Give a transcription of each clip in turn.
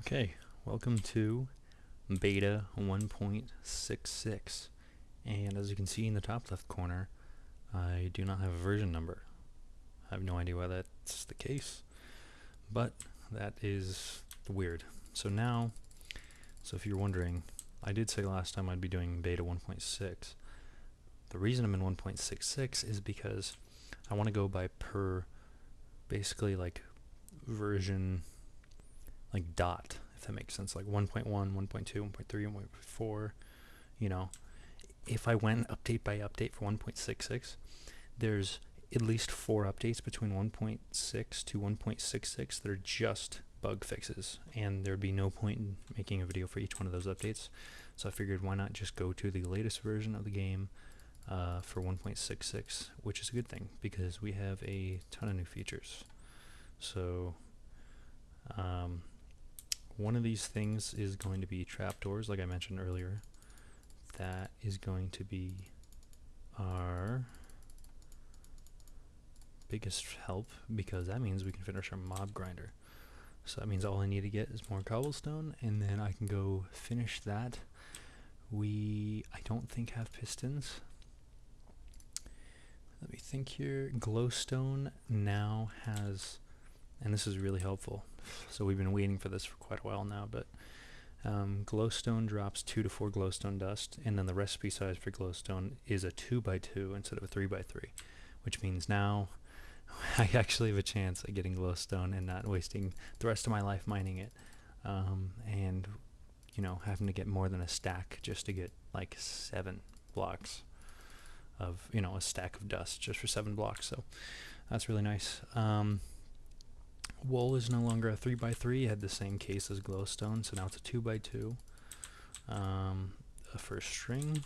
Okay, welcome to beta 1.66, and as you can see in the top left corner, I do not have a version number. I have no idea why that's the case, but that is weird. So if you're wondering, I did say last time I'd be doing beta 1.6. The reason I'm in 1.66 is because I want to go by per, basically like version, like dot, if that makes sense, like 1.1, 1.2, 1.3, 1.4. You know, if I went update by update for 1.66, there's at least 4 updates between 1.6 to 1.66 that are just bug fixes, and there'd be no point in making a video for each one of those updates. So I figured, why not just go to the latest version of the game for 1.66, which is a good thing because we have a ton of new features. So one of these things is going to be trapdoors, like I mentioned earlier. That is going to be our biggest help because that means we can finish our mob grinder. So that means all I need to get is more cobblestone, and then I can go finish that. I don't think have pistons. Let me think here. Glowstone now has, and this is really helpful. So we've been waiting for this for quite a while now, but glowstone drops 2 to 4 glowstone dust, and then the recipe size for glowstone is a 2x2 instead of a 3x3, which means now I actually have a chance at getting glowstone and not wasting the rest of my life mining it, and having to get more than a stack just to get like 7 blocks of a stack of dust just for 7 blocks. So that's really nice. Wool is no longer a 3x3. It had the same case as glowstone, so now it's a 2x2. For string,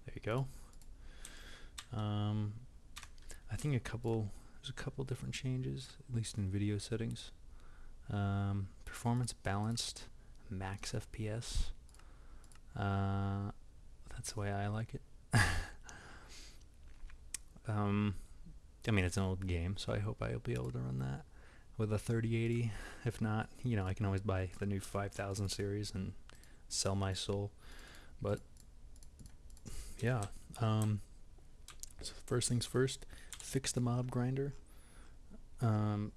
there you go. I think there's a couple different changes, at least in video settings. Performance balanced, max FPS. That's the way I like it. I mean, it's an old game, so I hope I'll be able to run that with a 3080. If not, I can always buy the new 5000 series and sell my soul. But yeah, so first things first, fix the mob grinder. And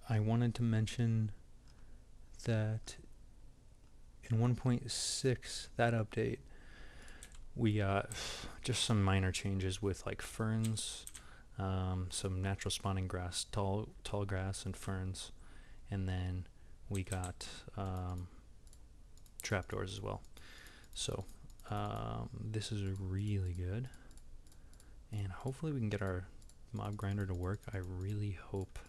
I wanted to mention that in 1.6, that update, we got just some minor changes with like ferns, some natural spawning grass, tall grass and ferns, and then we got trapdoors as well. So this is really good, and hopefully we can get our mob grinder to work. I really hope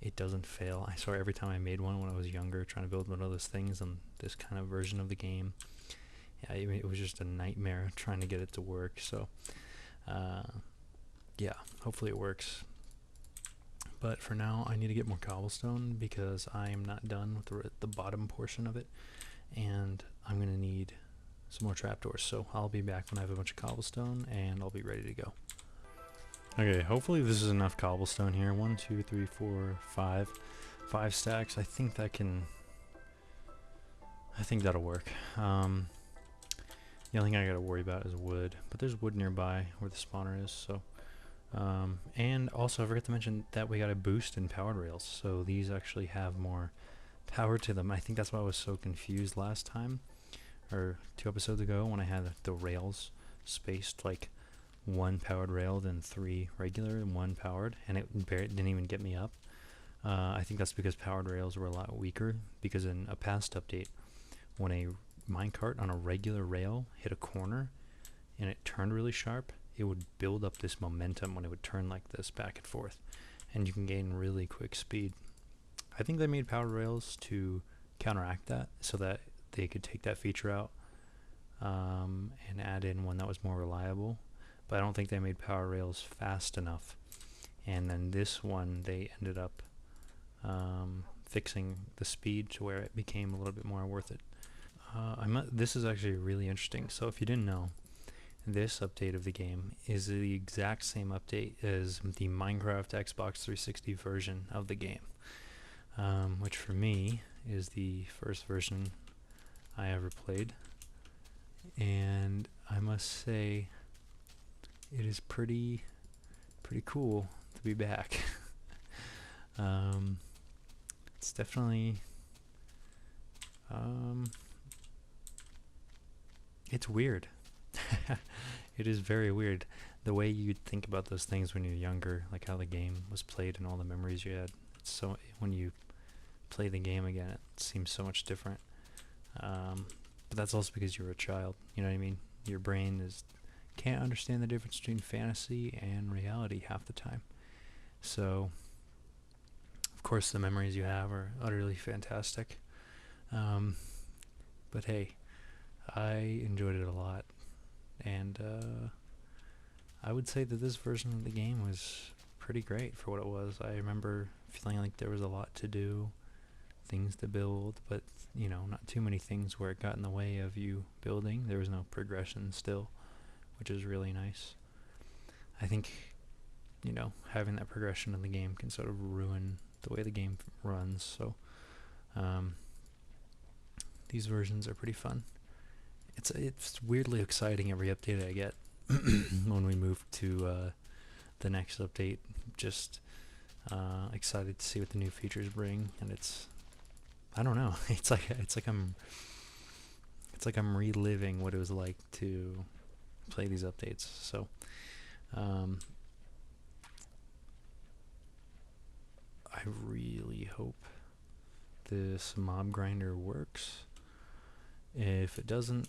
it doesn't fail. I swear every time I made one when I was younger trying to build one of those things on this kind of version of the game, yeah, it was just a nightmare trying to get it to work. So yeah, hopefully it works. But for now, I need to get more cobblestone because I am not done with the bottom portion of it, and I'm going to need some more trapdoors. So I'll be back when I have a bunch of cobblestone, and I'll be ready to go. Okay, hopefully this is enough cobblestone here. 1, 2, 3, 4, 5. 5 stacks. I think that'll work. The only thing I gotta worry about is wood, but there's wood nearby where the spawner is. So, and also I forgot to mention that we got a boost in powered rails, so these actually have more power to them. I think that's why I was so confused last time, or 2 episodes ago, when I had the rails spaced like 1 powered rail, then 3 regular and 1 powered, and it didn't even get me up. I think that's because powered rails were a lot weaker, because in a past update, when a minecart on a regular rail hit a corner and it turned really sharp, it would build up this momentum when it would turn like this back and forth, and you can gain really quick speed. I think they made powered rails to counteract that, so that they could take that feature out and add in one that was more reliable, but I don't think they made power rails fast enough. And then this one, they ended up fixing the speed to where it became a little bit more worth it. This is actually really interesting. So if you didn't know, this update of the game is the exact same update as the Minecraft Xbox 360 version of the game. which for me is the first version I ever played. And I must say, it is pretty cool to be back. It's definitely, it's weird. It is very weird. The way you think about those things when you're younger, like how the game was played and all the memories you had. It's so when you play the game again, it seems so much different. But that's also because you were a child. You know what I mean? Your brain can't understand the difference between fantasy and reality half the time. So, of course, the memories you have are utterly fantastic. But hey, I enjoyed it a lot, and I would say that this version of the game was pretty great for what it was. I remember feeling like there was a lot to do, things to build, but not too many things where it got in the way of you building. There was no progression still, which is really nice. I think, having that progression in the game can sort of ruin the way the game runs. So, these versions are pretty fun. It's weirdly exciting every update I get. When we move to the next update, just excited to see what the new features bring, and I don't know. It's like I'm reliving what it was like to play these updates. So, I really hope this mob grinder works. If it doesn't,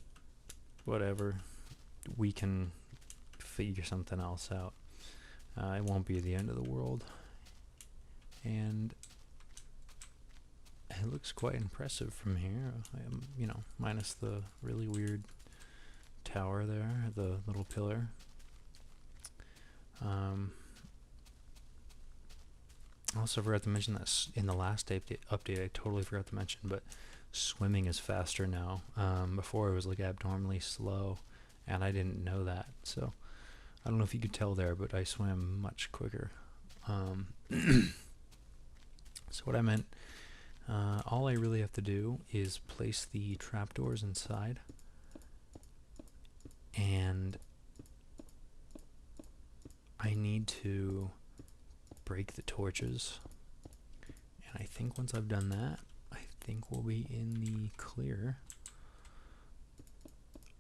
whatever, we can figure something else out. It won't be the end of the world, and it looks quite impressive from here. Minus the really weird tower there, the little pillar. I also forgot to mention that in the last update, I totally forgot to mention, but swimming is faster now. Before it was like abnormally slow, and I didn't know that. So I don't know if you could tell there, but I swam much quicker. So what I meant, all I really have to do is place the trapdoors inside, and I need to break the torches. And I think once I've done that, I think we'll be in the clear.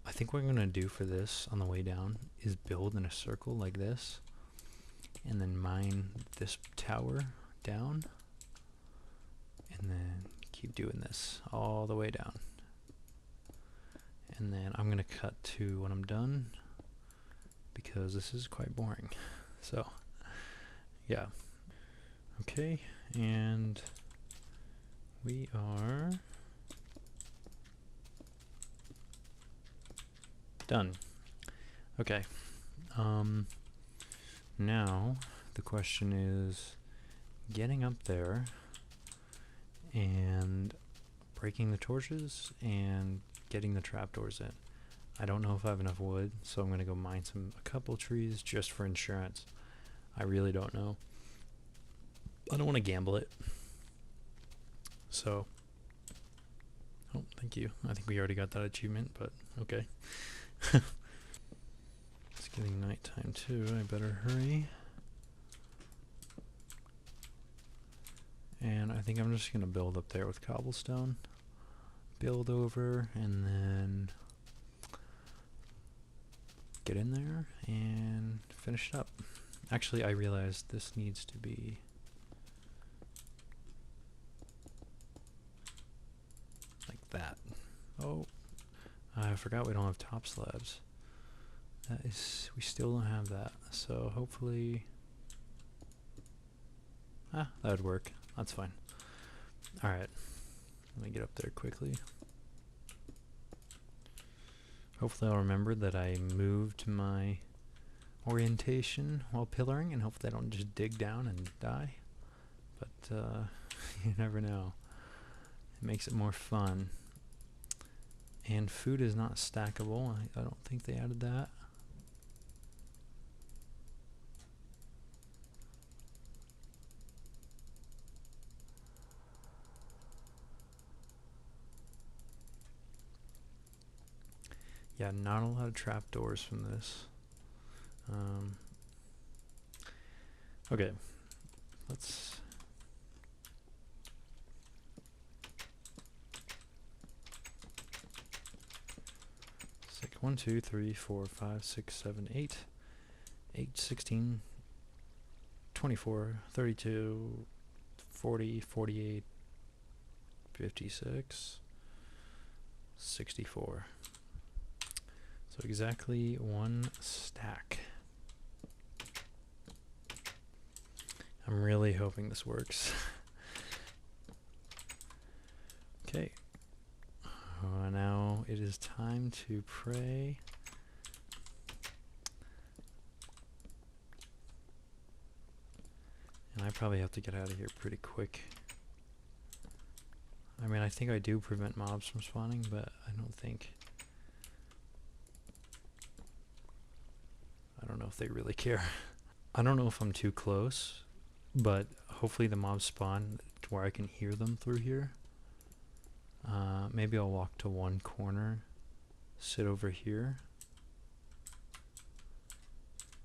I think what I'm going to do for this on the way down is build in a circle like this, and then mine this tower down, and then keep doing this all the way down. And then I'm going to cut to when I'm done, because this is quite boring. So, yeah. Okay, and we are done. Okay. Now the question is getting up there and breaking the torches and getting the trapdoors in. I don't know if I have enough wood, so I'm gonna go mine a couple trees just for insurance. I really don't know. I don't want to gamble it. So, oh, thank you. I think we already got that achievement, but okay. It's getting nighttime too. I better hurry. And I think I'm just gonna build up there with cobblestone. Build over, and then get in there and finish it up. Actually, I realized this needs to be like that. Oh, I forgot we don't have top slabs. We still don't have that. So hopefully, that would work. That's fine. Alright, let me get up there quickly. Hopefully I'll remember that I moved my orientation while pillaring, and hopefully I don't just dig down and die. But you never know. It makes it more fun. And food is not stackable. I don't think they added that. Yeah, not a lot of trapdoors from this. Okay, let's... It's like 1, 2, 3, 4, 5, 6, 7, 8, 8, 16, 24, 32, 40, 48, 56, 64. So exactly 1 stack. I'm really hoping this works. Okay. Now it is time to pray. And I probably have to get out of here pretty quick. I mean, I think I do prevent mobs from spawning, but I don't know if they really care. I don't know if I'm too close, but hopefully the mobs spawn to where I can hear them through here. Maybe I'll walk to one corner, sit over here,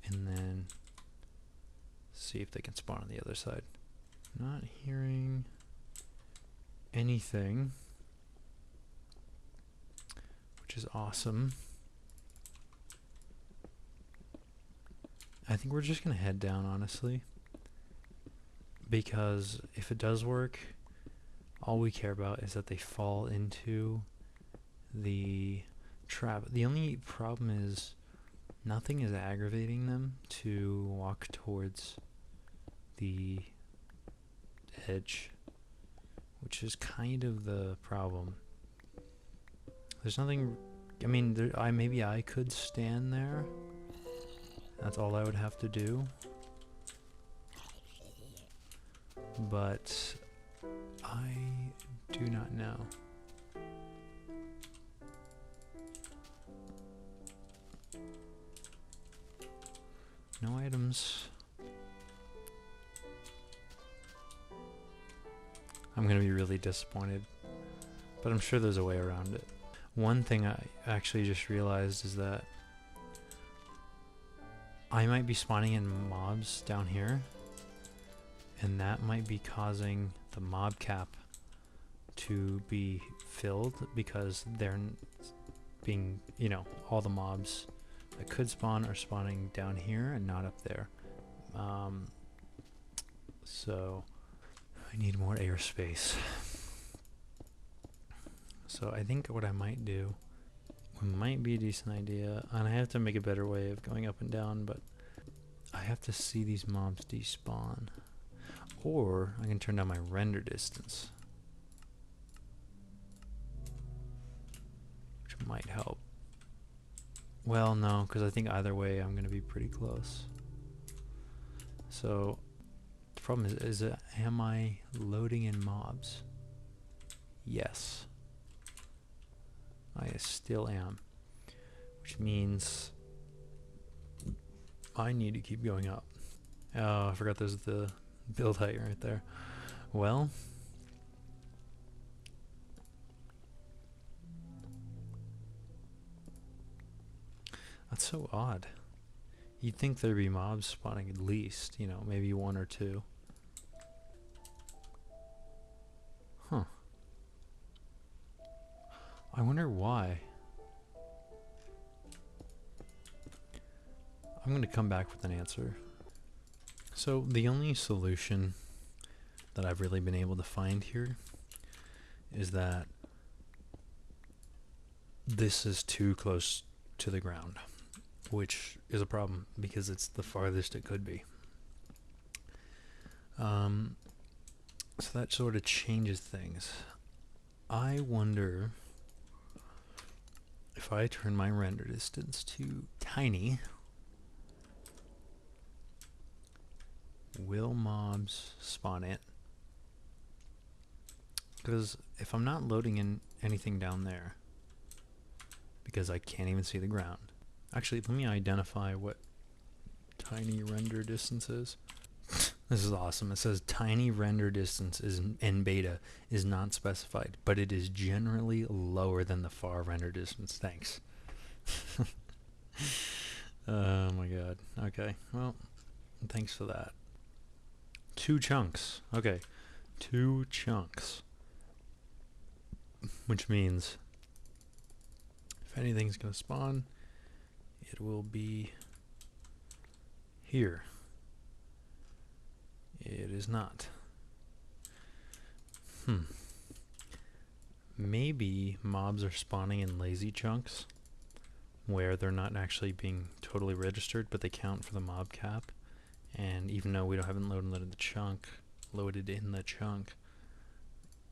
and then see if they can spawn on the other side. Not hearing anything, which is awesome. I think we're just gonna head down, honestly, because if it does work, all we care about is that they fall into the trap. The only problem is nothing is aggravating them to walk towards the edge, which is kind of the problem. There's nothing, I mean, maybe I could stand there. That's all I would have to do. But I do not know. No items. I'm gonna be really disappointed, but I'm sure there's a way around it. One thing I actually just realized is that I might be spawning in mobs down here, and that might be causing the mob cap to be filled because they're being, you know, all the mobs that could spawn are spawning down here and not up there. So I need more airspace. So I think what I might do, what might be a decent idea, and I have to make a better way of going up and down, but I have to see these mobs despawn. Or I can turn down my render distance, which might help. Well, no, because I think either way I'm going to be pretty close. So the problem is am I loading in mobs? Yes. I still am. Which means I need to keep going up. Oh, I forgot there's the build height right there. Well, that's so odd. You'd think there'd be mobs spawning at least, you know, maybe 1 or 2. Huh. I wonder why. I'm gonna come back with an answer. So the only solution that I've really been able to find here is that this is too close to the ground, which is a problem because it's the farthest it could be. So that sort of changes things. I wonder if I turn my render distance to tiny, will mobs spawn it? Because if I'm not loading in anything down there, because I can't even see the ground. Actually, let me identify what tiny render distance is. This is awesome. It says tiny render distance is in beta is not specified, but it is generally lower than the far render distance. Thanks. Oh my god. Okay, well, thanks for that. 2 chunks. Okay, 2 chunks. Which means if anything's gonna spawn, it will be here. It is not. Maybe mobs are spawning in lazy chunks where they're not actually being totally registered, but they count for the mob cap. And even though we haven't loaded in the chunk,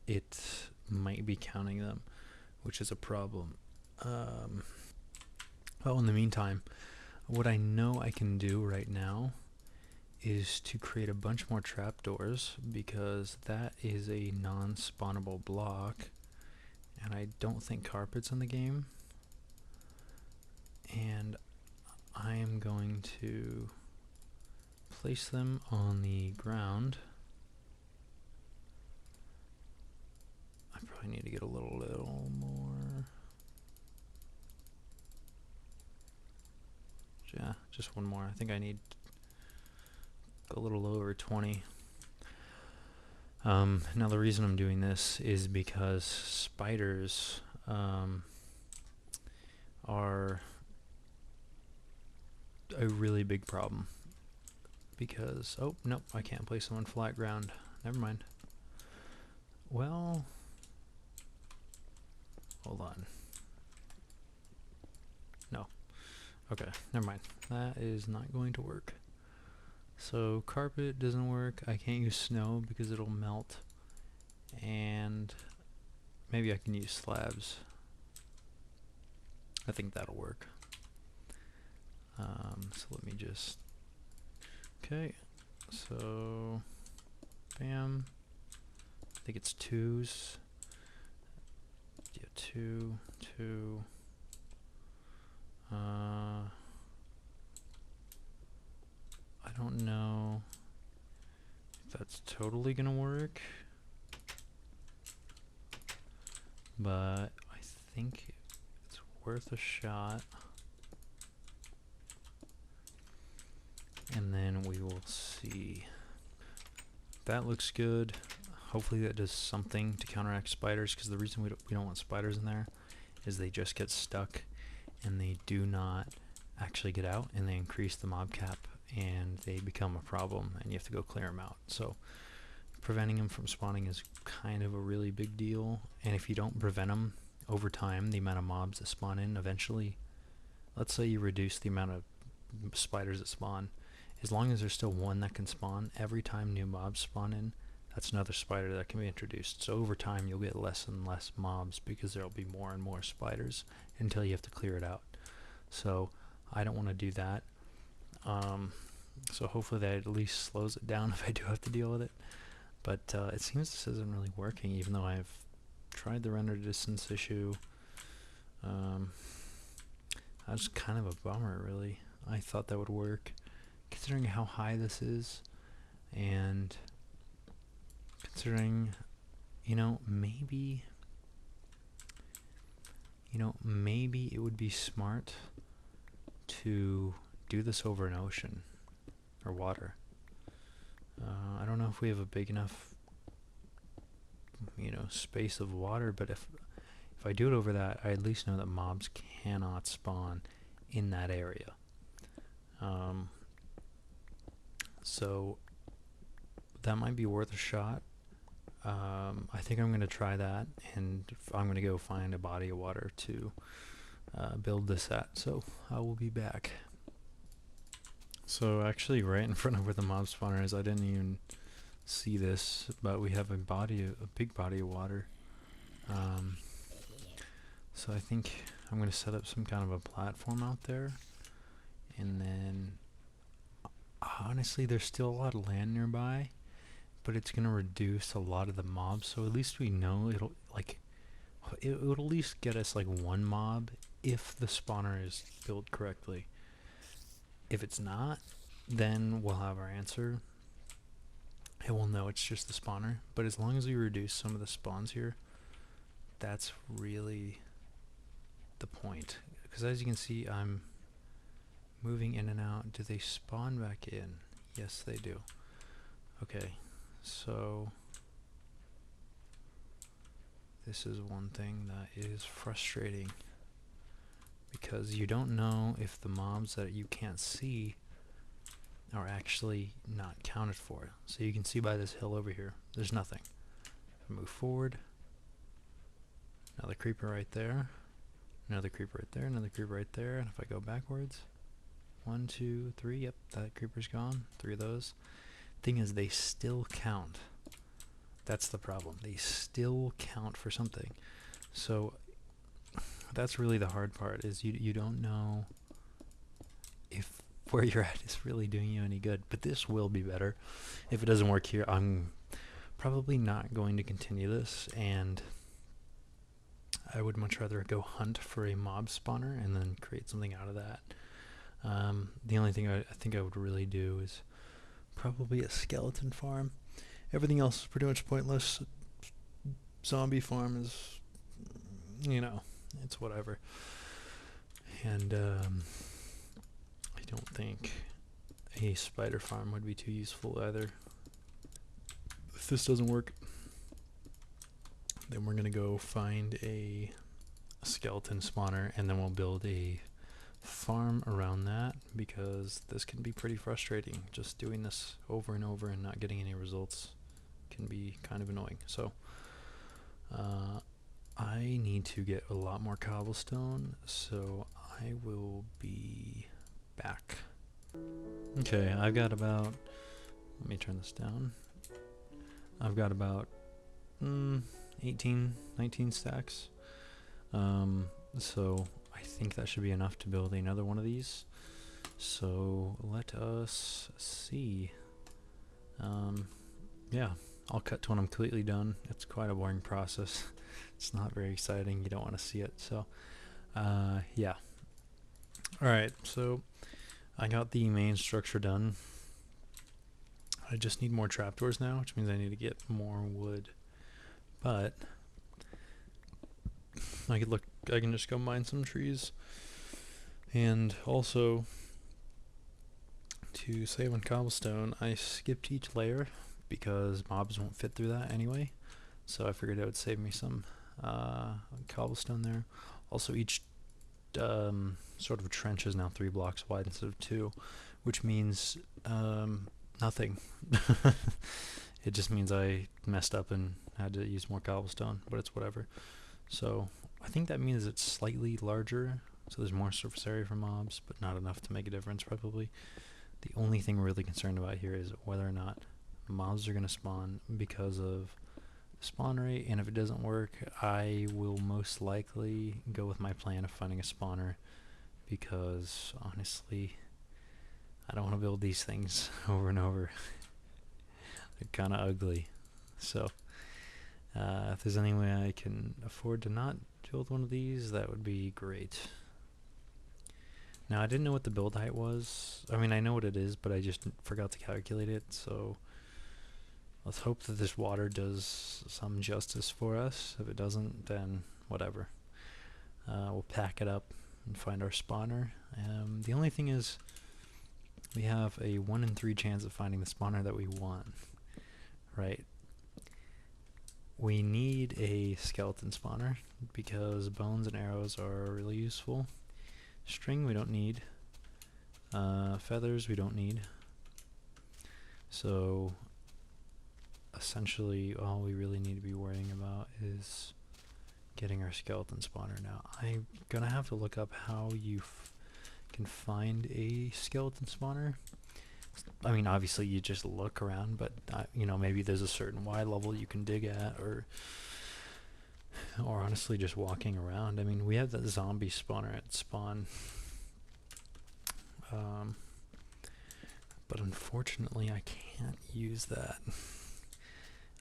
it might be counting them, which is a problem. Well, in the meantime, what I know I can do right now is to create a bunch more trapdoors, because that is a non-spawnable block, and I don't think carpet's in the game. And I am going to place them on the ground. I probably need to get a little more. Yeah, just one more. I think I need a little over 20. Now the reason I'm doing this is because spiders are a really big problem. Because, oh, nope, I can't place them on flat ground. Never mind. Well, hold on. No. Okay, never mind. That is not going to work. So carpet doesn't work. I can't use snow because it'll melt. And maybe I can use slabs. I think that'll work. So let me just... Okay, so... Bam. I think it's 2s. Yeah, 2, 2. I don't know if that's totally gonna work, but I think it's worth a shot. And then we will see. That looks good. Hopefully that does something to counteract spiders, because the reason we don't want spiders in there is they just get stuck and they do not actually get out, and they increase the mob cap and they become a problem and you have to go clear them out. So preventing them from spawning is kind of a really big deal, and if you don't prevent them over time, the amount of mobs that spawn in eventually, let's say you reduce the amount of spiders that spawn, as long as there's still one that can spawn, every time new mobs spawn in, that's another spider that can be introduced. So over time you'll get less and less mobs because there'll be more and more spiders until you have to clear it out. So I don't want to do that. So hopefully that at least slows it down if I do have to deal with it. But it seems this isn't really working, even though I've tried the render distance issue. That's kind of a bummer, really. I thought that would work, considering how high this is, and considering, maybe it would be smart to do this over an ocean or water. I don't know if we have a big enough space of water, but if I do it over that, I at least know that mobs cannot spawn in that area. So that might be worth a shot. I think I'm going to try that, and I'm going to go find a body of water to build this at. So I will be back. So actually right in front of where the mob spawner is, I didn't even see this, but we have a big body of water. So I think I'm going to set up some kind of a platform out there, and then honestly there's still a lot of land nearby, but it's going to reduce a lot of the mobs, so at least we know it'll at least get us like one mob if the spawner is built correctly. If it's not, then we'll have our answer and we'll know it's just the spawner. But as long as we reduce some of the spawns here, that's really the point, because as you can see, I'm moving in and out. Do they spawn back in? Yes, they do. Okay, so this is one thing that is frustrating, because you don't know if the mobs that you can't see are actually not counted for. So you can see by this hill over here, there's nothing. If I move forward, another creeper right there, another creeper right there, another creeper right there, and if I go backwards, 1, 2, 3, yep, that creeper's gone, 3 of those. Thing is, they still count. That's the problem. They still count for something. So that's really the hard part, is you don't know if where you're at is really doing you any good. But this will be better. If it doesn't work here, I'm probably not going to continue this, and I would much rather go hunt for a mob spawner and then create something out of that. The only thing I think I would really do is probably a skeleton farm. Everything else is pretty much pointless. Zombie farm is, you know, it's whatever. And I don't think a spider farm would be too useful either. If this doesn't work, then we're going to go find a skeleton spawner, and then we'll build a farm around that, because this can be pretty frustrating. Just doing this over and over and not getting any results can be kind of annoying. So I need to get a lot more cobblestone, so I will be back. Okay, I've got about, let me turn this down. I've got about 18, 19 stacks. So I think that should be enough to build another one of these. So let us see. Yeah, I'll cut to when I'm completely done. It's quite a boring process. It's not very exciting. You don't want to see it. So, yeah. Alright, so I got the main structure done. I just need more trapdoors now, which means I need to get more wood. But I can just go mine some trees. And also, to save on cobblestone, I skipped each layer because mobs won't fit through that anyway. So I figured it would save me some cobblestone there. Also, each sort of trench is now 3 blocks wide instead of 2, which means nothing. It just means I messed up and had to use more cobblestone, but it's whatever. So I think that means it's slightly larger, so there's more surface area for mobs, but not enough to make a difference probably. The only thing we're really concerned about here is whether or not mobs are going to spawn because of the spawn rate, and if it doesn't work, I will most likely go with my plan of finding a spawner, because honestly, I don't want to build these things over and over. They're kind of ugly. So if there's any way I can afford to not build one of these, that would be great. Now, I didn't know what the build height was. I mean, I know what it is, but I just forgot to calculate it, so let's hope that this water does some justice for us. If it doesn't, then whatever. We'll pack it up and find our spawner. The only thing is, we have a 1 in 3 chance of finding the spawner that we want, right? We need a skeleton spawner because bones and arrows are really useful. String we don't need. Feathers we don't need. So essentially all we really need to be worrying about is getting our skeleton spawner. Now I'm gonna have to look up how you can find a skeleton spawner. I mean, obviously you just look around, but you know, maybe there's a certain Y level you can dig at, or honestly just walking around. I mean, we have that zombie spawner at spawn, but unfortunately I can't use that.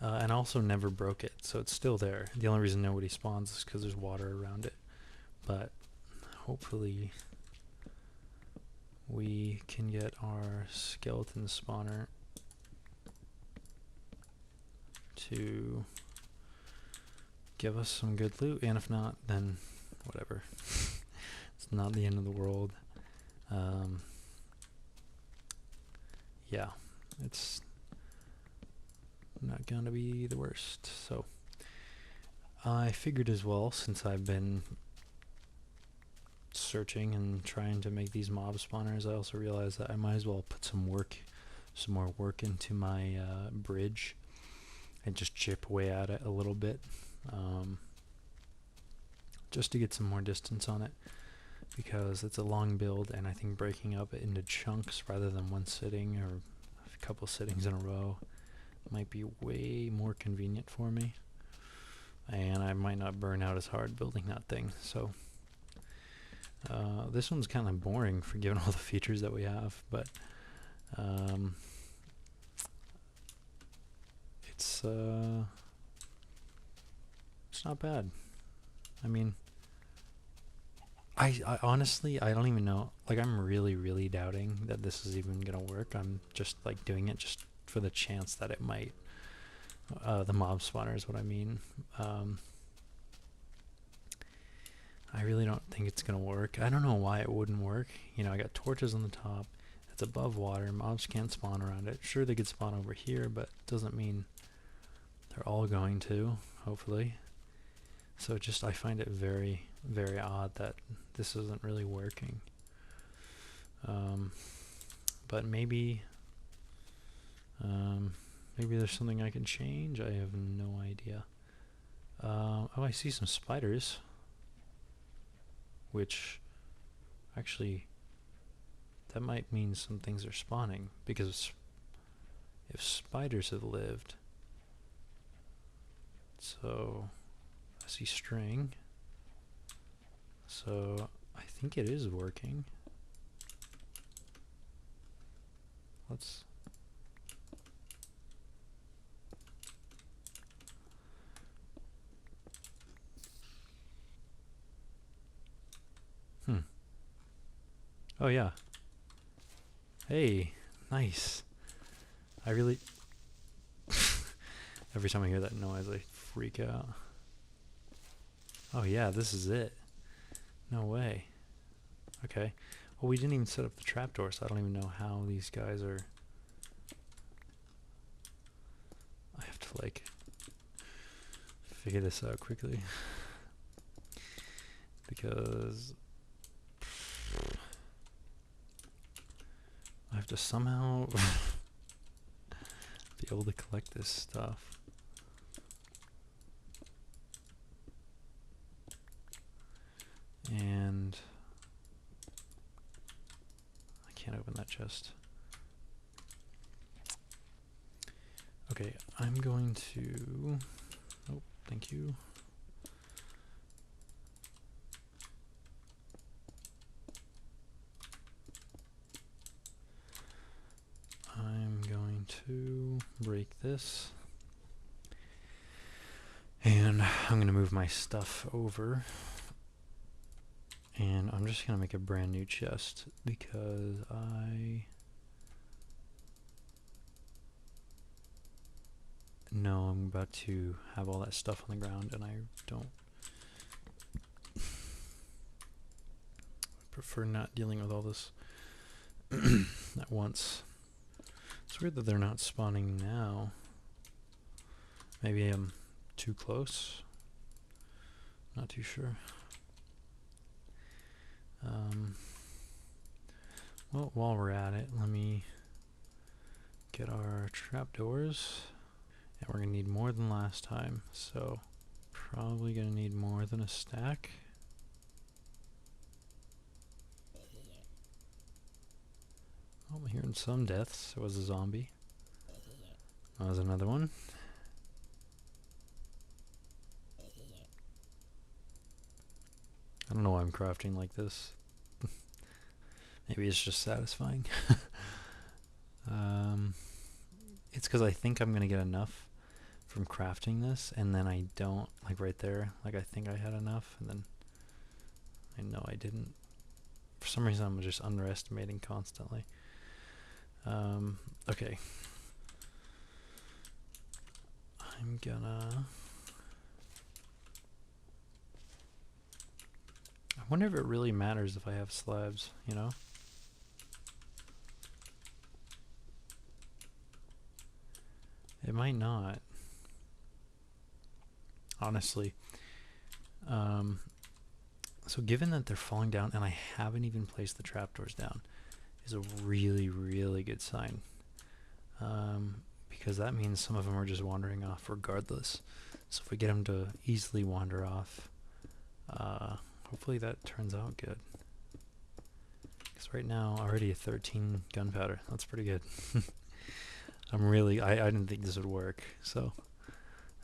And I also never broke it, so it's still there. The only reason nobody spawns is because there's water around it. But hopefully we can get our skeleton spawner to give us some good loot, and if not, then whatever. It's not the end of the world. Yeah, it's not gonna be the worst. So I figured as well, since I've been searching and trying to make these mob spawners, I also realized that I might as well put some more work into my bridge and just chip away at it a little bit, just to get some more distance on it, because it's a long build, and I think breaking up into chunks rather than one sitting or a couple sittings in a row might be way more convenient for me, and I might not burn out as hard building that thing. So this one's kind of boring for given all the features that we have, but it's not bad. I mean, I honestly, I don't even know. Like, I'm really doubting that this is even gonna work. I'm just like doing it just for the chance that it might. The mob spawner is what I mean. I really don't think it's gonna work. I don't know why it wouldn't work. You know, I got torches on the top. It's above water. Mobs can't spawn around it. Sure, they could spawn over here, but it doesn't mean they're all going to, hopefully. So just, I find it very odd that this isn't really working. But maybe there's something I can change. I have no idea. Oh, I see some spiders. Which, actually, that might mean some things are spawning, because if spiders have lived, so I see string, so I think it is working. Let's oh yeah, hey, nice. I really every time I hear that noise I freak out. Oh yeah, this is it. No way. Okay. Well, we didn't even set up the trapdoor, so I don't even know how these guys are. I have to like figure this out quickly, because I have to somehow be able to collect this stuff. And I can't open that chest. Okay, I'm going to... Oh, thank you. I'm going to break this. And I'm going to move my stuff over. And I'm just going to make a brand new chest, because I know I'm about to have all that stuff on the ground, and I don't prefer not dealing with all this at once. It's weird that they're not spawning now. Maybe I'm too close. Not too sure. Well, while we're at it, let me get our trapdoors. And we're going to need more than last time, so probably going to need more than a stack. Oh, I'm hearing some deaths. It was a zombie. That was another one. I don't know why I'm crafting like this. Maybe it's just satisfying. It's because I think I'm going to get enough from crafting this, and then I don't, like right there, like I think I had enough, and then I know I didn't. For some reason I'm just underestimating constantly. Okay. I'm gonna... I wonder if it really matters if I have slabs, you know? It might not. Honestly. So given that they're falling down and I haven't even placed the trapdoors down is a really, really good sign. Because that means some of them are just wandering off regardless. So if we get them to easily wander off, hopefully that turns out good. Because right now, already a 13 gunpowder. That's pretty good. I didn't think this would work, so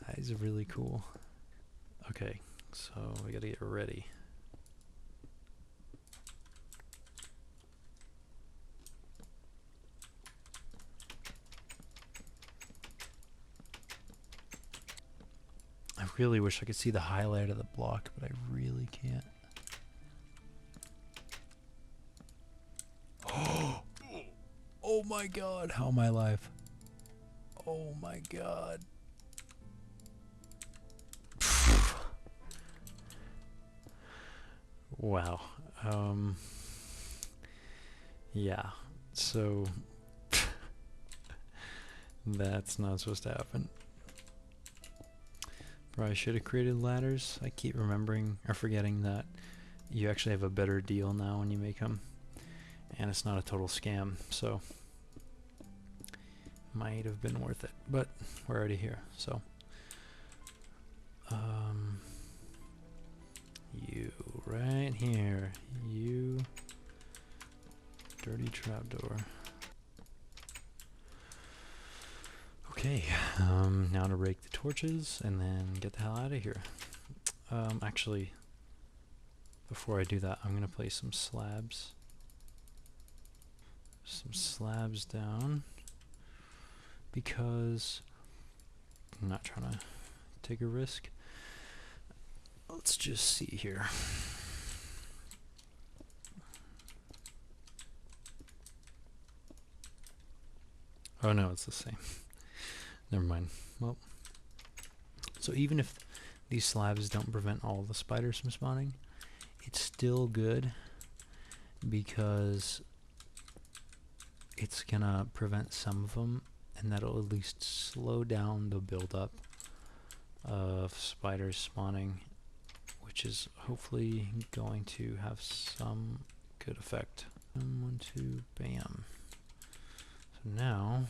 that is really cool. Okay, so we gotta get ready. I really wish I could see the highlight of the block, but I really can't. Oh my god, how am I alive? Oh my god. Wow. Yeah, so that's not supposed to happen. Probably should have created ladders. I keep remembering or forgetting that you actually have a better deal now when you make them, and it's not a total scam, so might have been worth it, but we're already here, so you right here, you dirty trapdoor. Okay, now to rake the torches and then get the hell out of here. Actually, before I do that, I'm gonna place some slabs. Some slabs down because I'm not trying to take a risk. Let's just see here. Oh no, it's the same. Never mind. Well, so even if these slabs don't prevent all the spiders from spawning, it's still good because it's gonna prevent some of them, and that'll at least slow down the buildup of spiders spawning, which is hopefully going to have some good effect. 1, 2, bam. So now,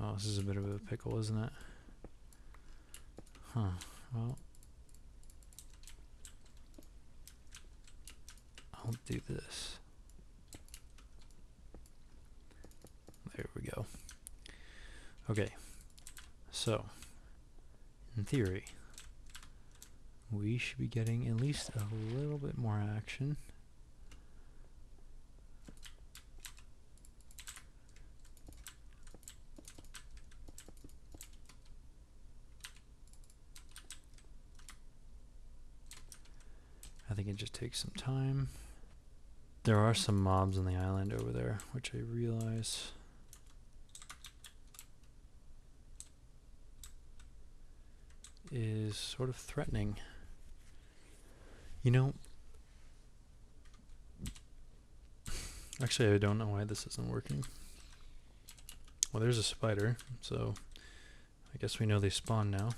oh, this is a bit of a pickle, isn't it? Huh, well, I'll do this. There we go. Okay, so, in theory, we should be getting at least a little bit more action. I think it just takes some time. There are some mobs on the island over there, which I realize. Is sort of threatening. You know, actually I don't know why this isn't working. Well, there's a spider, so I guess we know they spawn now.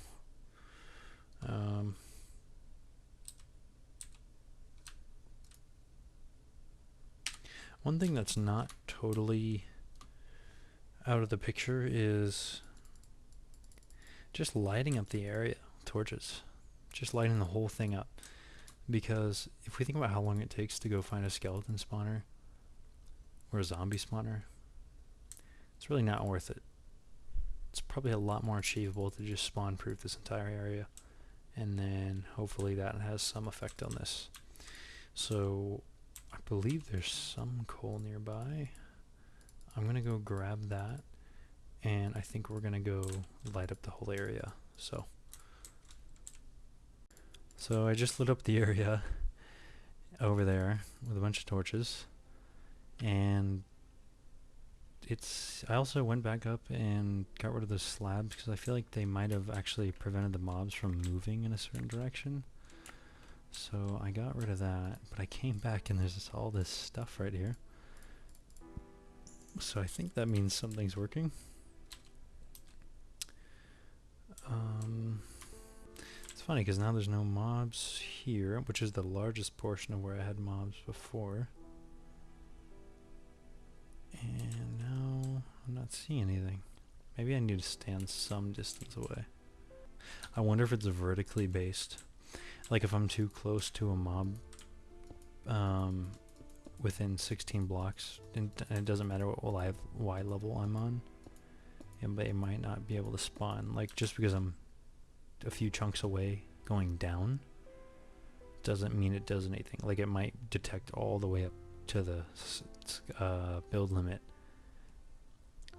One thing that's not totally out of the picture is just lighting up the area, torches. Just lighting the whole thing up. Because if we think about how long it takes to go find a skeleton spawner or a zombie spawner, it's really not worth it. It's probably a lot more achievable to just spawn proof this entire area, and then hopefully that has some effect on this. So I believe there's some coal nearby. I'm gonna go grab that, and I think we're gonna go light up the whole area. So I just lit up the area over there with a bunch of torches, and I also went back up and got rid of the slabs because I feel like they might have actually prevented the mobs from moving in a certain direction. So I got rid of that, but I came back and there's all this stuff right here. So I think that means something's working. It's funny because now there's no mobs here, which is the largest portion of where I had mobs before. And now I'm not seeing anything. Maybe I need to stand some distance away. I wonder if it's vertically based. Like if I'm too close to a mob within 16 blocks, and it doesn't matter what Y level I'm on, and it might not be able to spawn. Like just because I'm a few chunks away going down doesn't mean it does anything. Like it might detect all the way up to the build limit.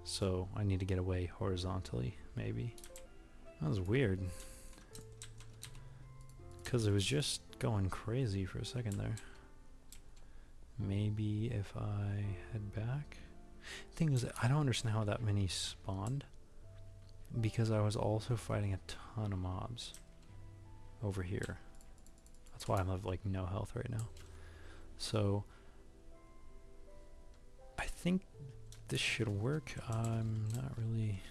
So I need to get away horizontally, maybe. That was weird. Because it was just going crazy for a second there. Maybe if I head back. Thing is, I don't understand how that many spawned. Because I was also fighting a ton of mobs over here. That's why I'm like no health right now. So I think this should work. I'm not really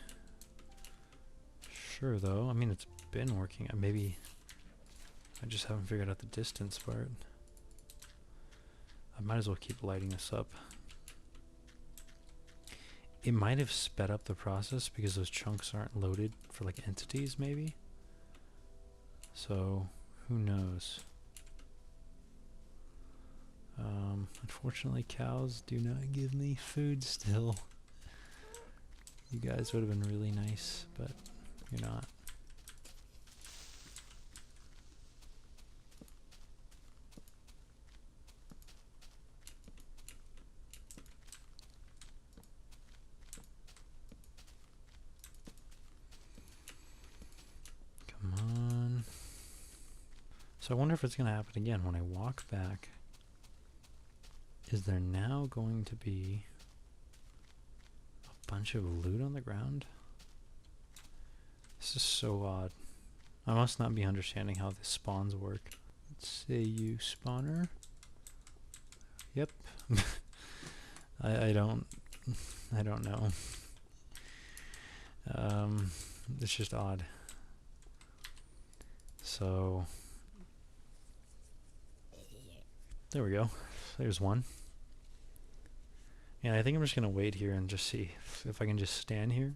sure though. I mean, it's been working. Maybe I just haven't figured out the distance part. I might as well keep lighting this up. It might have sped up the process because those chunks aren't loaded for like entities maybe. So who knows? Unfortunately cows do not give me food still. You guys would have been really nice, but you're not. Come on. So I wonder if it's going to happen again when I walk back. Is there now going to be a bunch of loot on the ground? This is so odd. I must not be understanding how the spawns work. Let's say you spawner. Yep. I don't know. It's just odd. So there we go. There's one. And I think I'm just gonna wait here and just see if I can just stand here.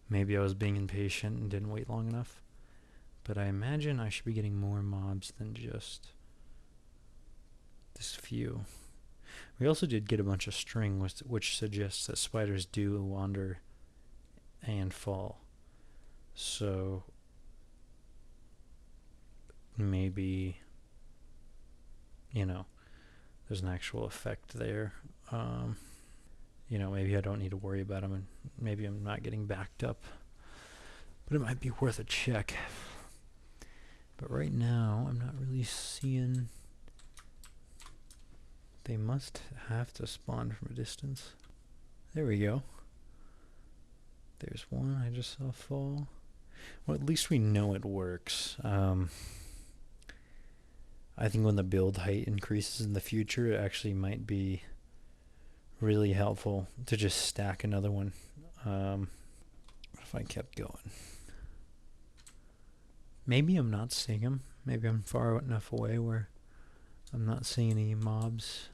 Maybe I was being impatient and didn't wait long enough. But I imagine I should be getting more mobs than just this few. We also did get a bunch of string, which suggests that spiders do wander and fall. So maybe, you know, there's an actual effect there. You know, maybe I don't need to worry about them, and maybe I'm not getting backed up. But it might be worth a check. But right now, I'm not really seeing... They must have to spawn from a distance. There we go. There's one I just saw fall. Well, at least we know it works. I think when the build height increases in the future, it actually might be really helpful to just stack another one. If I kept going. Maybe I'm not seeing them. Maybe I'm far enough away where I'm not seeing any mobs.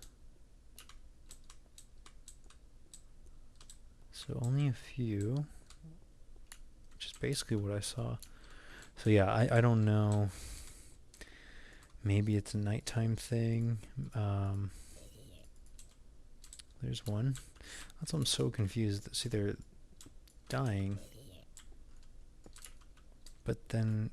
So only a few, which is basically what I saw. So yeah, I don't know. Maybe it's a nighttime thing. There's one. That's why I'm so confused. See, they're dying. But then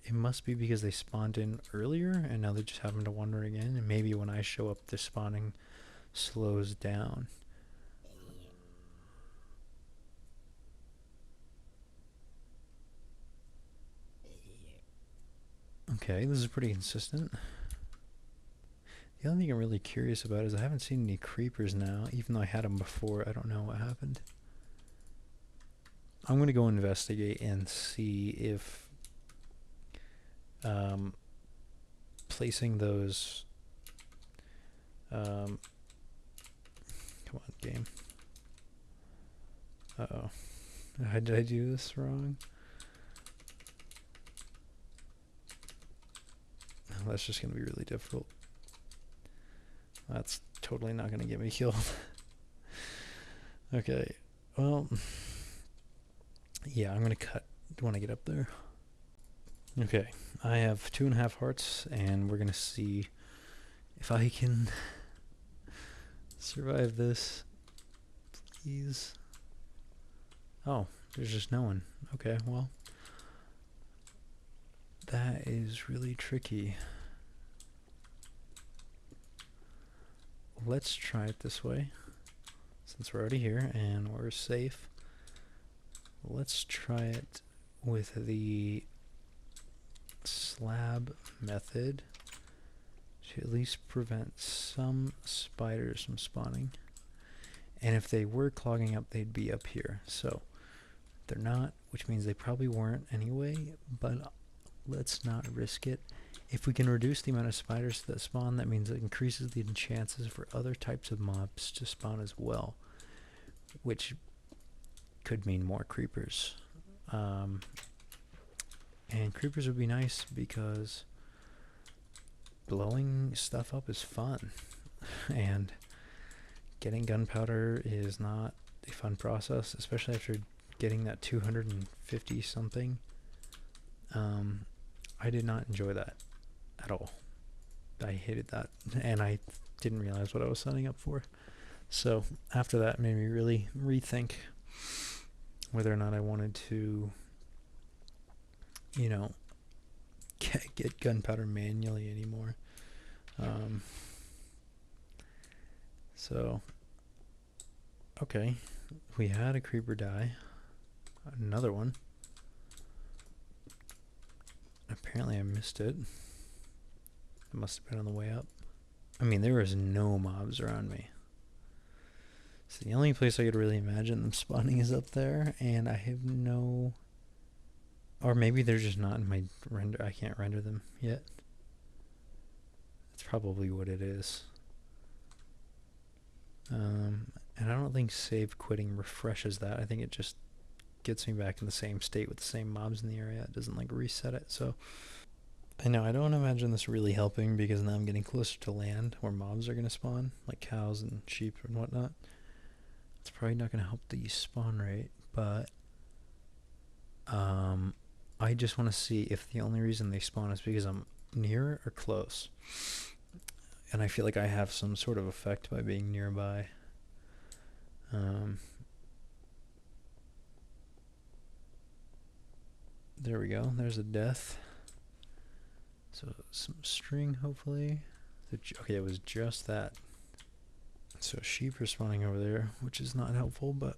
it must be because they spawned in earlier and now they just happen to wander again. And maybe when I show up, the spawning slows down. Okay, this is pretty consistent. The only thing I'm really curious about is I haven't seen any creepers now, even though I had them before. I don't know what happened. I'm going to go investigate and see if placing those. Come on, game. Uh-oh. Did I do this wrong? That's just going to be really difficult. That's totally not going to get me killed. Okay, well, yeah, I'm going to cut when I get up there. Okay, I have 2.5 hearts, and we're going to see if I can survive this. Please. Oh, there's just no one. Okay, well, that is really tricky. Let's try it this way. Since we're already here and we're safe, let's try it with the slab method to at least prevent some spiders from spawning. And if they were clogging up, they'd be up here. So they're not, which means they probably weren't anyway, but let's not risk it. If we can reduce the amount of spiders that spawn, that means it increases the chances for other types of mobs to spawn as well, which could mean more creepers. And creepers would be nice because blowing stuff up is fun. And getting gunpowder is not a fun process, especially after getting that 250 something. I did not enjoy that at all. I hated that, and I didn't realize what I was signing up for. So after that, it made me really rethink whether or not I wanted to, you know, get gunpowder manually anymore. So, okay, we had a creeper die. Another one. Apparently I missed it. It must have been on the way up. I mean, there was no mobs around me. So the only place I could really imagine them spawning is up there, and I have no... Or maybe they're just not in my render. I can't render them yet. That's probably what it is. And I don't think save quitting refreshes that. I think it just gets me back in the same state with the same mobs in the area. It doesn't like reset it. So I know I don't imagine this really helping, because now I'm getting closer to land where mobs are going to spawn, like cows and sheep and whatnot. It's probably not going to help the spawn rate, but I just want to see if the only reason they spawn is because I'm near or close. And I feel like I have some sort of effect by being nearby. There we go. There's a death. So some string, hopefully. Okay, it was just that. So sheep are spawning over there, which is not helpful, but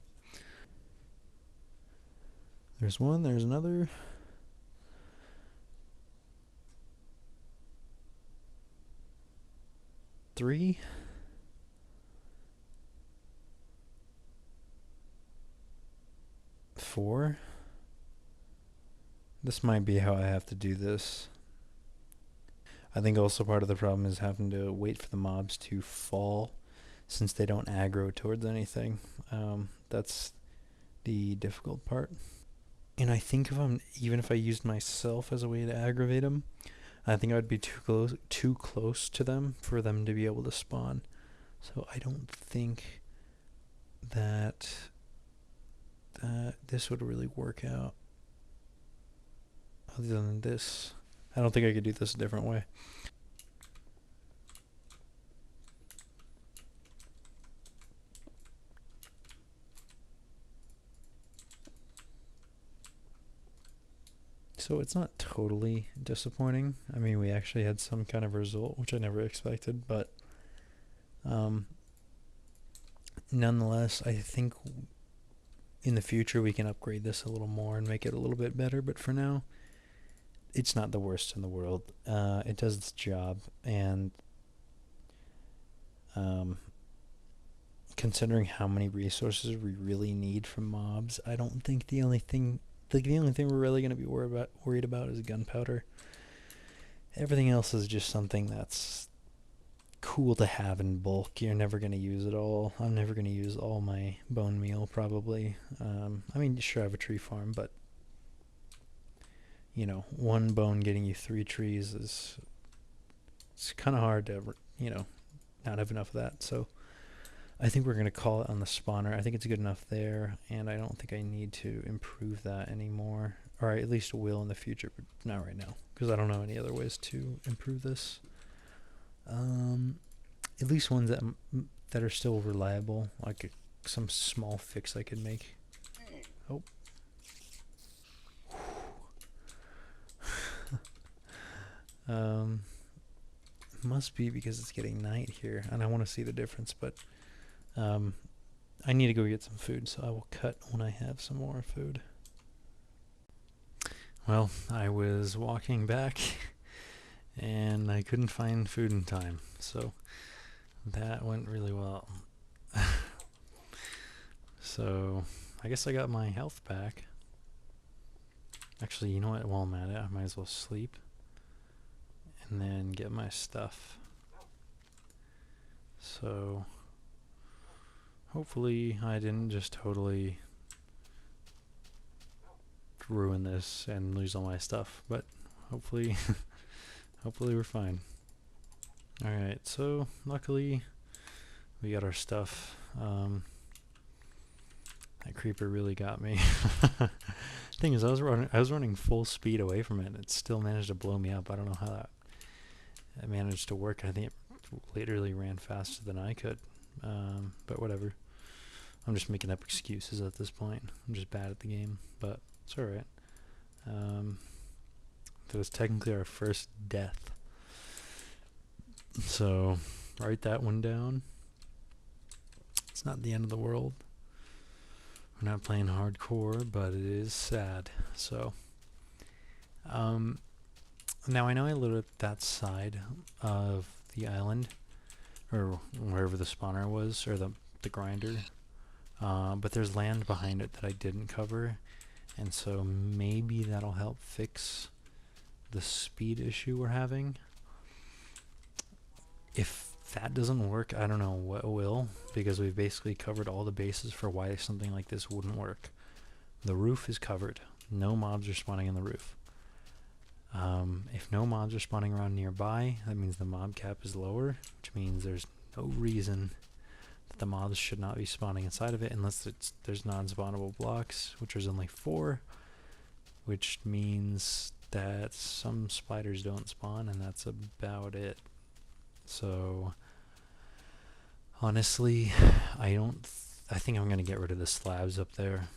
there's one, there's another. Three. Four. This might be how I have to do this. I think also part of the problem is having to wait for the mobs to fall, since they don't aggro towards anything. That's the difficult part. And I think even if I used myself as a way to aggravate them, I think I would be too close to them for them to be able to spawn. So I don't think that this would really work out. Other than this, I don't think I could do this a different way. So it's not totally disappointing. I mean, we actually had some kind of result, which I never expected, but nonetheless, I think in the future we can upgrade this a little more and make it a little bit better, but for now, it's not the worst in the world. It does its job, and considering how many resources we really need from mobs, I don't think the only thing we're really going to be worried about is gunpowder. Everything else is just something that's cool to have in bulk. You're never going to use it all. I'm never going to use all my bone meal, probably. I mean, sure, I have a tree farm, but, you know, one bone getting you 3 trees is, it's kind of hard to, you know, not have enough of that. So I think we're going to call it on the spawner. I think it's good enough there, and I don't think I need to improve that anymore. Or I at least will in the future, but not right now, because I don't know any other ways to improve this. At least ones that are still reliable, like some small fix I could make. Oh. Must be because it's getting night here, and I want to see the difference, but I need to go get some food, so I will cut when I have some more food. Well, I was walking back and I couldn't find food in time, so that went really well. So I guess I got my health back. Actually, you know what? While I'm at it, I might as well sleep and then get my stuff. So hopefully I didn't just totally ruin this and lose all my stuff, but hopefully hopefully we're fine. Alright, so luckily we got our stuff. That creeper really got me. Thing is, I was running full speed away from it, and it still managed to blow me up. I don't know how that managed to work. I think it literally ran faster than I could. But whatever. I'm just making up excuses at this point. I'm just bad at the game, but it's alright. That was technically our first death. So, write that one down. It's not the end of the world. We're not playing hardcore, but it is sad. So, now I know I lived at that side of the island, or wherever the spawner was, or the grinder. But there's land behind it that I didn't cover, and so maybe that'll help fix the speed issue we're having. If that doesn't work, I don't know what will, because we've basically covered all the bases for why something like this wouldn't work. The roof is covered. No mobs are spawning on the roof. If no mobs are spawning around nearby, that means the mob cap is lower, which means there's no reason that the mobs should not be spawning inside of it unless there's non-spawnable blocks, which there's only 4, which means that some spiders don't spawn, and that's about it. So honestly, I think I'm going to get rid of the slabs up there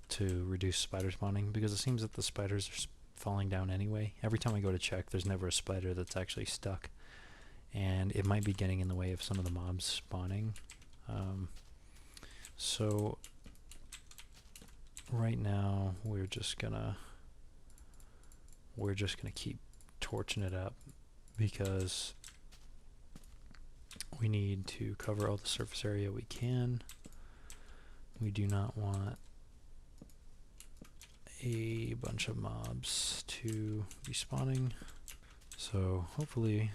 to reduce spider spawning, because it seems that the spiders are falling down anyway. Every time I go to check, there's never a spider that's actually stuck, and it might be getting in the way of some of the mobs spawning. So right now we're just gonna keep torching it up, because we need to cover all the surface area we can. We do not want a bunch of mobs to be spawning. So hopefully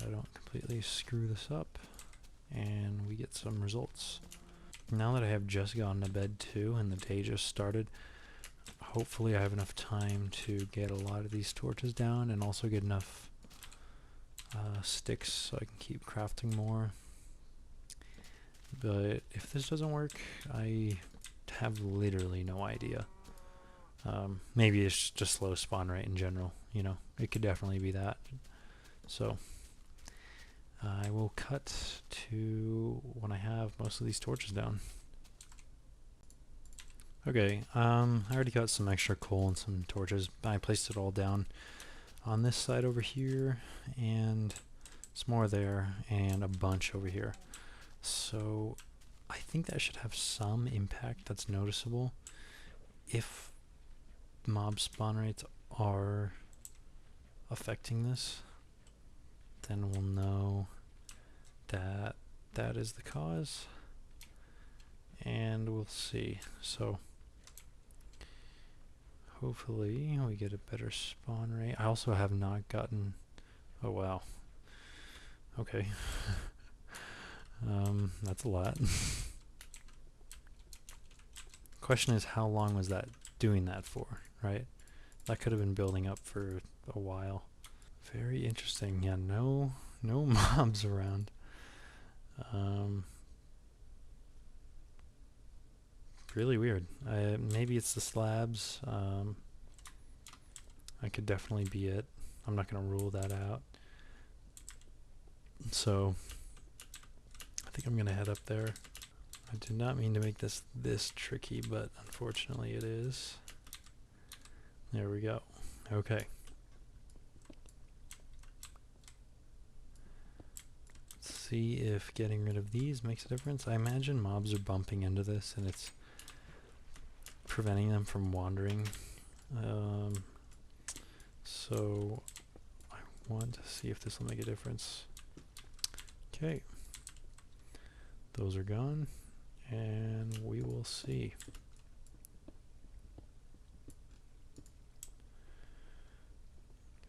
I don't completely screw this up and we get some results. Now that I have just gone to bed too and the day just started, hopefully I have enough time to get a lot of these torches down and also get enough sticks so I can keep crafting more. But if this doesn't work, I have literally no idea. Maybe it's just slow spawn rate in general, you know, it could definitely be that. So I will cut to when I have most of these torches down. Okay, I already got some extra coal and some torches. I placed it all down on this side over here, and some more there, and a bunch over here. So I think that should have some impact that's noticeable. If mob spawn rates are affecting this, then we'll know that that is the cause, and we'll see. So hopefully we get a better spawn rate. I also have not gotten... Oh wow. Okay. That's a lot. Question is, how long was that doing that for, right? That could have been building up for a while. Very interesting. Yeah, no mobs around. Really weird. Maybe it's the slabs. That could definitely be it. I'm not going to rule that out. So I think I'm going to head up there. I did not mean to make this tricky, but unfortunately it is. There we go. Okay. Let's see if getting rid of these makes a difference. I imagine mobs are bumping into this and it's preventing them from wandering. So I want to see if this will make a difference. Okay. Those are gone, and we will see.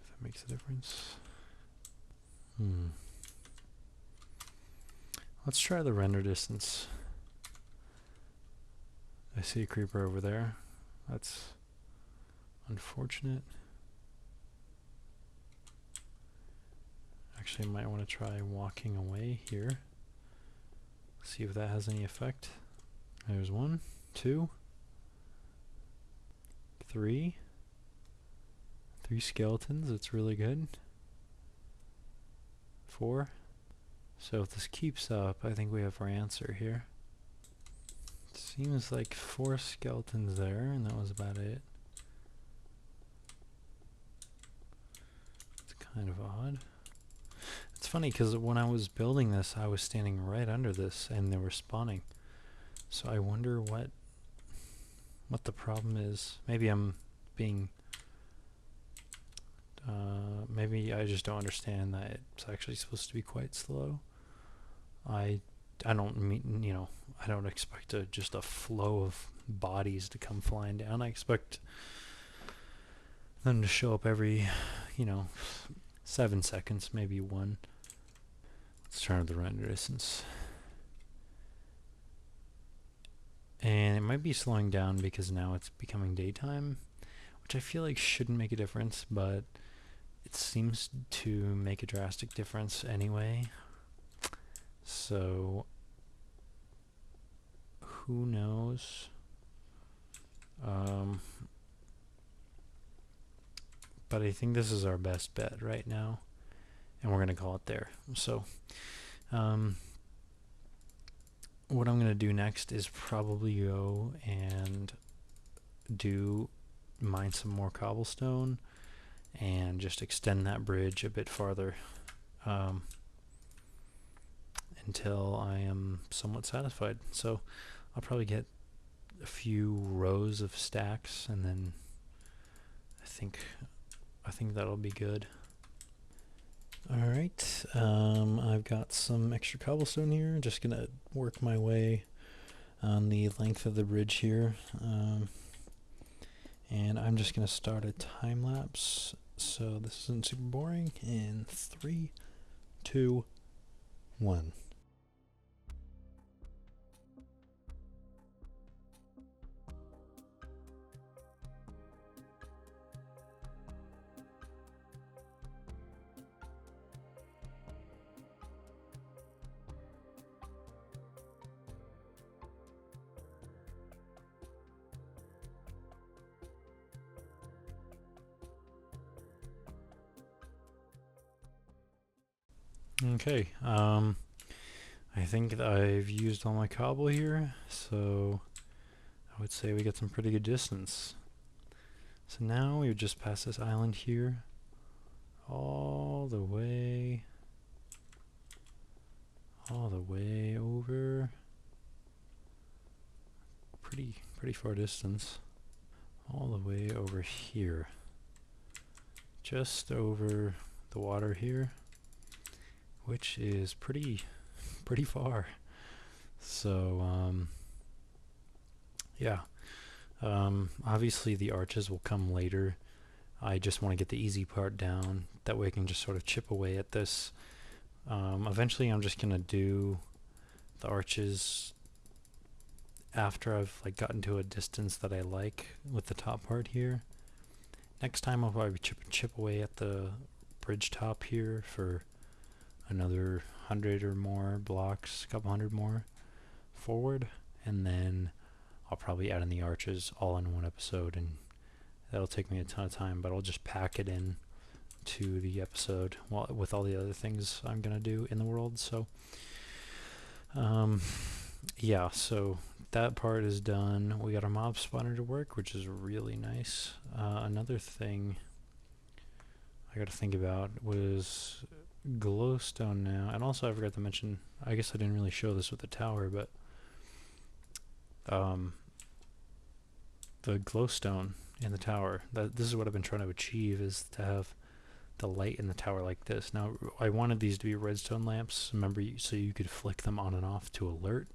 If that makes a difference. Let's try the render distance. I see a creeper over there. That's unfortunate. Actually, I might want to try walking away here. See if that has any effect. There's 1, 2, 3. 3 skeletons, it's really good. 4. So if this keeps up, I think we have our answer here. Seems like 4 skeletons there, and that was about it. It's kind of odd. It's funny because when I was building this, I was standing right under this, and they were spawning. So I wonder what the problem is. Maybe I'm being... maybe I just don't understand that it's actually supposed to be quite slow. I don't mean, you know, I don't expect just a flow of bodies to come flying down. I expect them to show up every, 7 seconds, maybe 1. Let's turn up the render distance. And it might be slowing down because now it's becoming daytime, which I feel like shouldn't make a difference, but it seems to make a drastic difference anyway. So who knows? But I think this is our best bet right now, and we're going to call it there. So what I'm going to do next is probably go and mine some more cobblestone and just extend that bridge a bit farther until I am somewhat satisfied. So I'll probably get a few rows of stacks, and then I think that'll be good. Alright, I've got some extra cobblestone here. Just gonna work my way on the length of the bridge here. And I'm just gonna start a time lapse, so this isn't super boring. In 3, 2, 1. Okay, I think that I've used all my cobble here, so I would say we get some pretty good distance. So now we would just pass this island here all the way over. Pretty far distance. All the way over here. Just over the water here, which is pretty far. So yeah, Obviously the arches will come later. I just want to get the easy part down. That way I can just sort of chip away at this. Eventually I'm just going to do the arches after I've like gotten to a distance that I like with the top part here. Next time I'll probably chip away at the bridge top here for another 100 or more blocks, a couple hundred more forward, and then I'll probably add in the arches all in one episode, and that'll take me a ton of time, but I'll just pack it in to the episode with all the other things I'm gonna do in the world. So yeah, so that part is done. We got our mob spawner to work, which is really nice. Another thing I got to think about was glowstone now, and also I forgot to mention, I guess I didn't really show this with the tower, but the glowstone in the tower, this is what I've been trying to achieve, is to have the light in the tower like this. Now I wanted these to be redstone lamps, remember, so you could flick them on and off to alert.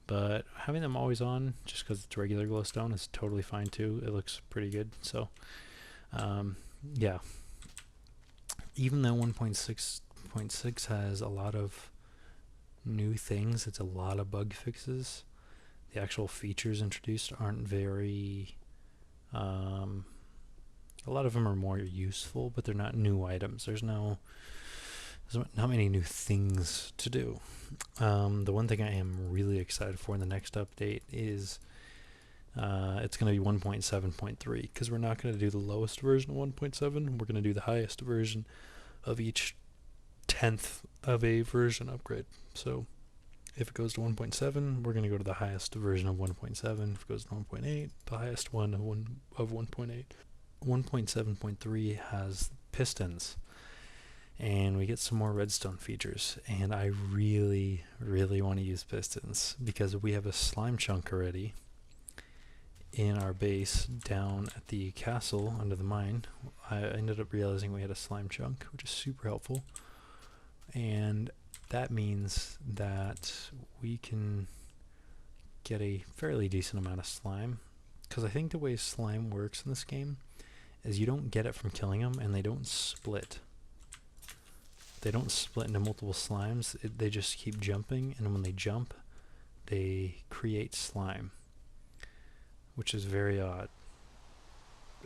But having them always on, just because it's regular glowstone, is totally fine too. It looks pretty good. So yeah, even though 1.6.6 has a lot of new things, it's a lot of bug fixes, the actual features introduced aren't very a lot of them are more useful, but they're not new items. There's not many new things to do. The one thing I am really excited for in the next update is it's going to be 1.7.3, because we're not going to do the lowest version of 1.7. We're going to do the highest version of each 10th of a version upgrade. So if it goes to 1.7, we're going to go to the highest version of 1.7. If it goes to 1.8, the highest one of 1.8. 1.7.3 has pistons, and we get some more redstone features, and I really want to use pistons because we have a slime chunk already in our base down at the castle under the mine. I ended up realizing we had a slime chunk, which is super helpful, and that means that we can get a fairly decent amount of slime, because I think the way slime works in this game is you don't get it from killing them, and they don't split. They don't split into multiple slimes. They just keep jumping, and when they jump, they create slime, which is very odd.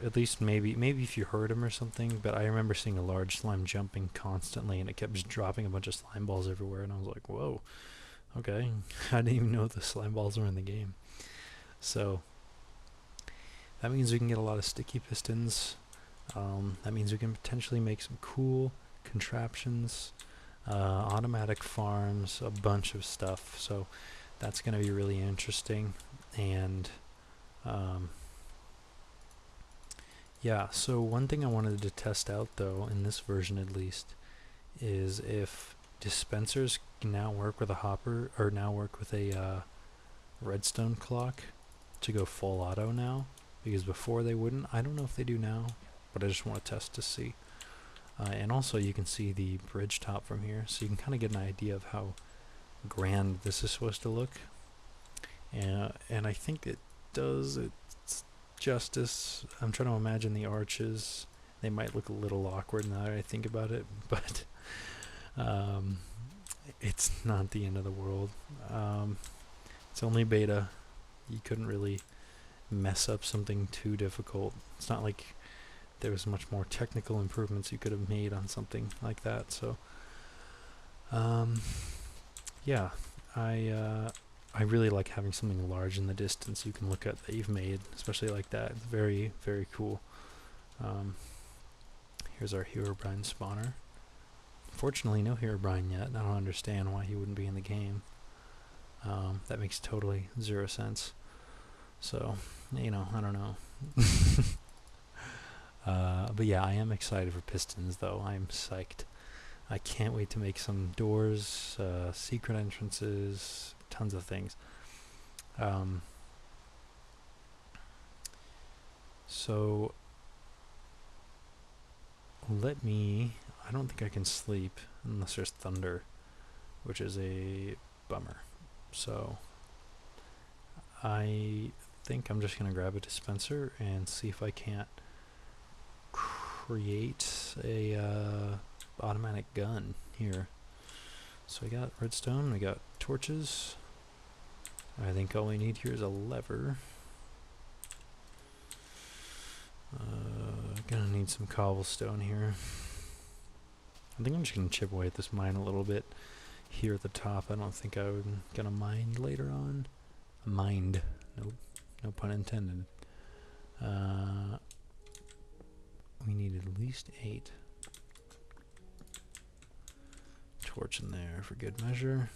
At least maybe if you hurt them or something, but I remember seeing a large slime jumping constantly, and it kept just dropping a bunch of slime balls everywhere, and I was like, whoa, okay. I didn't even know the slime balls were in the game. So that means we can get a lot of sticky pistons. That means we can potentially make some cool contraptions, automatic farms, a bunch of stuff. So that's going to be really interesting. And yeah, so one thing I wanted to test out, though, in this version at least, is if dispensers can now work with a hopper, or now work with a redstone clock to go full auto now, because before they wouldn't. I don't know if they do now, but I just want to test to see. And also you can see the bridge top from here, so you can kind of get an idea of how grand this is supposed to look. And I think it does its justice. I'm trying to imagine the arches. They might look a little awkward now that I think about it, but it's not the end of the world. It's only beta. You couldn't really mess up something too difficult. It's not like there was much more technical improvements you could have made on something like that. So yeah, I really like having something large in the distance you can look at that you've made, especially like that. It's very cool. Here's our Herobrine spawner. Fortunately, no Herobrine yet. I don't understand why he wouldn't be in the game. That makes totally zero sense. So, you know, I don't know. But yeah, I am excited for pistons, though. I am psyched. I can't wait to make some doors, secret entrances, tons of things. So, I don't think I can sleep unless there's thunder, which is a bummer. So, I think I'm just going to grab a dispenser and see if I can't create a automatic gun here. So we got redstone, we got torches. I think all we need here is a lever. Gonna need some cobblestone here. I think I'm just gonna chip away at this mine a little bit here at the top. I don't think I'm gonna mine later on. Mind. Nope. No pun intended. We need at least 8. Torch in there for good measure.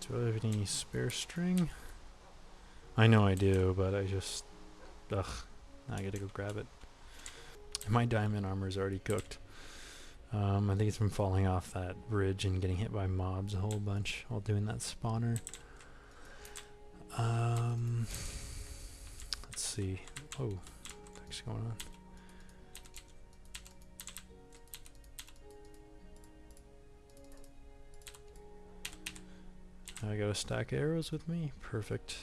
Do I have any spare string? I know I do, but I just... Ugh. I gotta go grab it. My diamond armor is already cooked. I think it's from falling off that bridge and getting hit by mobs a whole bunch while doing that spawner. Let's see. Oh, what's going on? I got a stack of arrows with me. Perfect.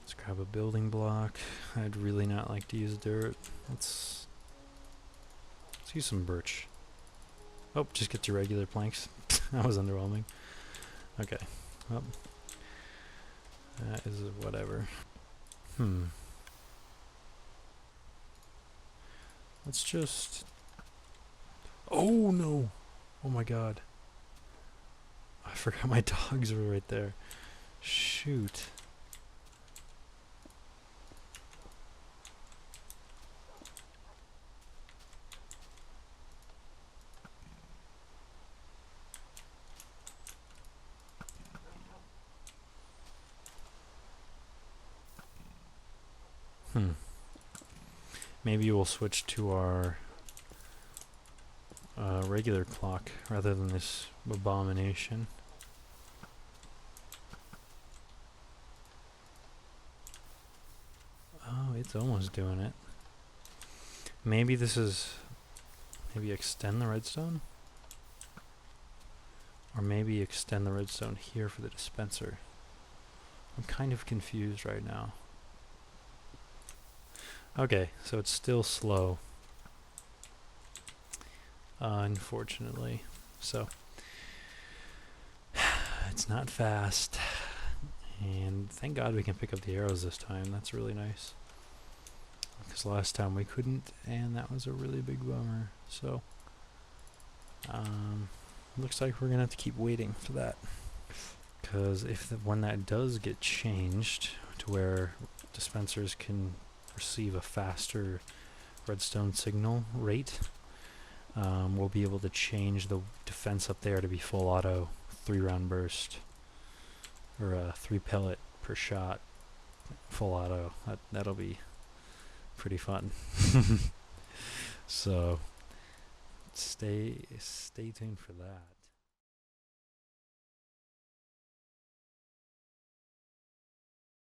Let's grab a building block. I'd really not like to use dirt. Let's use some birch. Oh, just get your regular planks. That was underwhelming. Okay. Well, that is whatever. Let's just... Oh no! Oh my god. I forgot my dogs were right there. Shoot. Maybe we'll switch to our regular clock rather than this abomination. Oh, it's almost doing it. Maybe this is... Maybe extend the redstone? Or maybe extend the redstone here for the dispenser. I'm kind of confused right now. Okay, so it's still slow. Unfortunately. So, it's not fast. And thank God we can pick up the arrows this time. That's really nice. Because last time we couldn't, and that was a really big bummer. So, looks like we're going to have to keep waiting for that. Because when that does get changed to where dispensers can receive a faster redstone signal rate, we'll be able to change the defense up there to be full auto 3-round burst, or 3 pellet per shot full auto. That'll be pretty fun. So stay tuned for that.